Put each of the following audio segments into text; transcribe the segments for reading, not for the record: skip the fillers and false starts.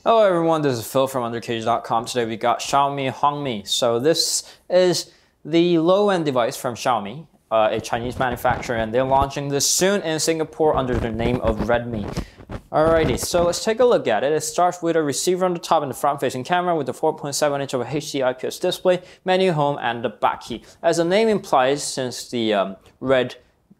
Hello everyone, this is Phil from underKG.com. Today we got Xiaomi Hongmi. So this is the low-end device from Xiaomi, a Chinese manufacturer, and they're launching this soon in Singapore under the name of Redmi. Alrighty, so let's take a look at it. It starts with a receiver on the top and the front-facing camera with the 4.7-inch of a HD IPS display, menu, home, and the back key. As the name implies, since the red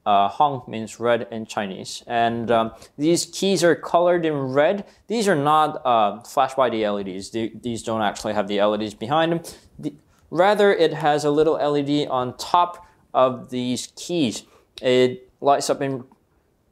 Hong means red in Chinese, and these keys are colored in red. These are not flashed by the LEDs. These don't actually have the LEDs behind them. Rather, it has a little LED on top of these keys. It lights up in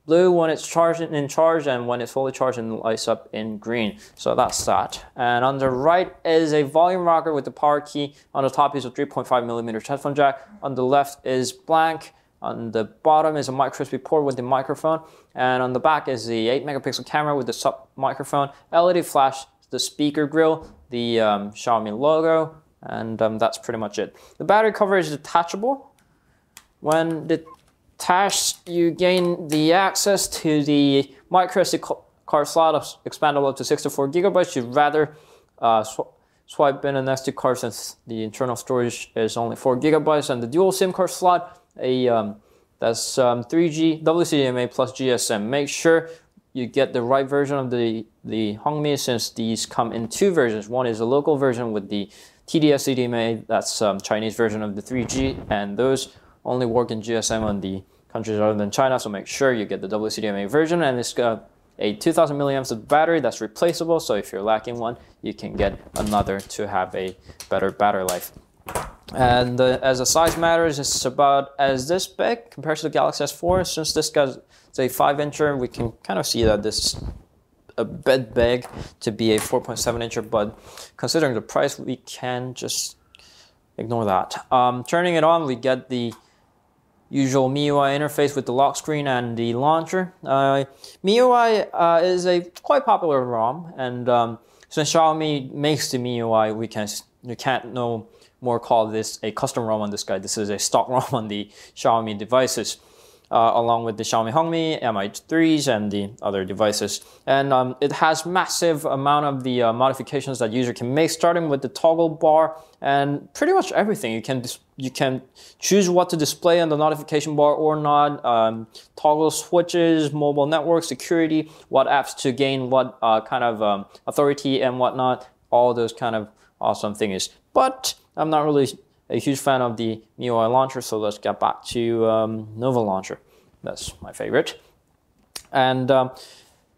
blue when it's charged, and when it's fully charged, it lights up in green. So that's that. And on the right is a volume rocker with the power key. On the top is a 3.5mm headphone jack. On the left is blank. On the bottom is a micro USB port with the microphone, and on the back is the 8-megapixel camera with the sub microphone, LED flash, the speaker grill, the Xiaomi logo, and that's pretty much it. The battery cover is detachable. When detached, you gain the access to the micro SD card slot, expandable up to 64 gigabytes. You'd rather swipe in an SD card since the internal storage is only 4 gigabytes, and the dual SIM card slot. That's 3G WCDMA plus GSM. Make sure you get the right version of the Hongmi, since these come in two versions. One is a local version with the TD-SCDMA, that's Chinese version of the 3G, and those only work in GSM on the countries other than China, so make sure you get the WCDMA version. And it's got a 2000 milliamps of battery that's replaceable, so if you're lacking one, you can get another to have a better battery life. And as the size matters, it's about as this big compared to the Galaxy S4. Since this guy's a 5-incher, we can kind of see that this is a bit big to be a 4.7-incher, but considering the price, we can just ignore that. Turning it on, we get the usual MIUI interface with the lock screen and the launcher. MIUI is a quite popular ROM, and since Xiaomi makes the MIUI, we can't no more call this a custom ROM on this guy. This is a stock ROM on the Xiaomi devices, along with the Xiaomi Hongmi, Mi3s, and the other devices. And it has massive amount of the modifications that user can make, starting with the toggle bar and pretty much everything. You can choose what to display on the notification bar or not. Toggle switches, mobile network security, what apps to gain what kind of authority and whatnot. All those kind of awesome things. But I'm not really a huge fan of the MIUI launcher, so let's get back to Nova launcher. That's my favorite. And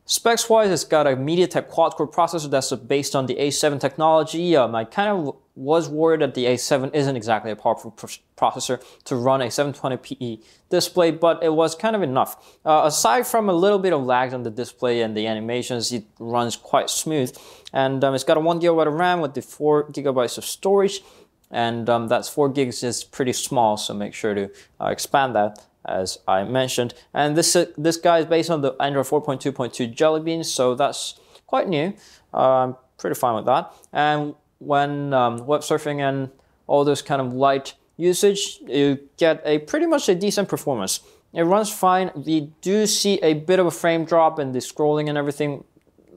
specs-wise, it's got a MediaTek quad-core processor that's based on the A7 technology. I kind of was worried that the A7 isn't exactly a powerful processor to run a 720p display, but it was kind of enough. Aside from a little bit of lag on the display and the animations, it runs quite smooth. And it's got a 1 gigabyte of RAM with the 4 gigabytes of storage. And that's 4 gigs is pretty small, so make sure to expand that, as I mentioned. And this guy is based on the Android 4.2.2 Jelly Beans, so that's quite new. I'm pretty fine with that. And when web surfing and all those kind of light usage, you get pretty much a decent performance. It runs fine. We do see a bit of a frame drop in the scrolling and everything.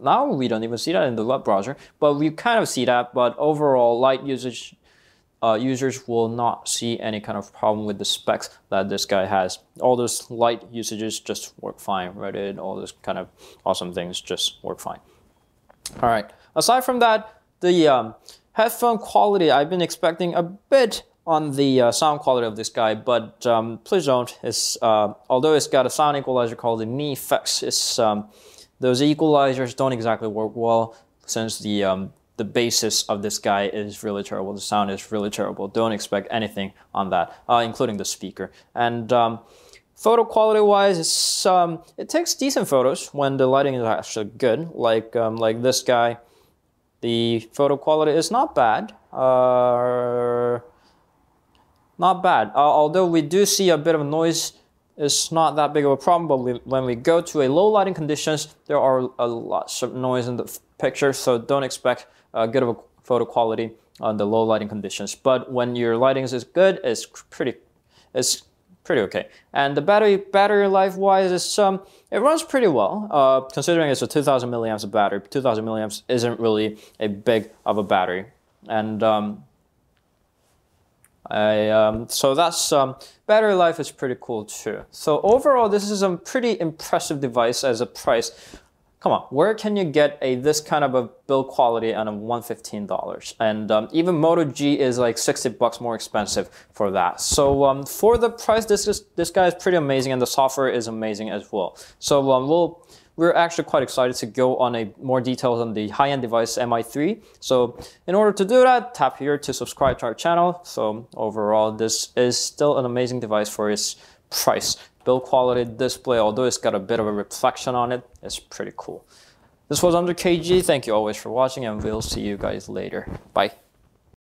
Now we don't even see that in the web browser, but we kind of see that. But overall, light usage, users will not see any kind of problem with the specs that this guy has. All those light usages just work fine. Reddit, all those kind of awesome things just work fine. All right. Aside from that, the headphone quality, I've been expecting a bit on the sound quality of this guy, but please don't. It's although it's got a sound equalizer called the Mi Effects, it's those equalizers don't exactly work well, since the basis of this guy is really terrible. The sound is really terrible. Don't expect anything on that, including the speaker. And photo quality wise, it takes decent photos when the lighting is actually good. Like this guy, the photo quality is not bad. Not bad. Although we do see a bit of noise, it's not that big of a problem. But when we go to a low lighting conditions, there are a lot of noise in the picture, so don't expect good of a photo quality on the low lighting conditions. But when your lighting is good, it's pretty pretty okay. And the battery life wise is it runs pretty well. Considering it's a 2000 milliamps of battery, 2000 milliamps isn't really a big of a battery. And so that's battery life is pretty cool too. So overall, this is a pretty impressive device as a price. Come on, where can you get this kind of a build quality on a $115? And even Moto G is like $60 more expensive for that. So for the price, this guy is pretty amazing, and the software is amazing as well. So we're actually quite excited to go on more details on the high-end device MI3. So in order to do that, tap here to subscribe to our channel. So overall, this is still an amazing device for its price. Build quality, display, although it's got a bit of a reflection on it, it's pretty cool. This was underKG. Thank you always for watching, and we'll see you guys later. Bye.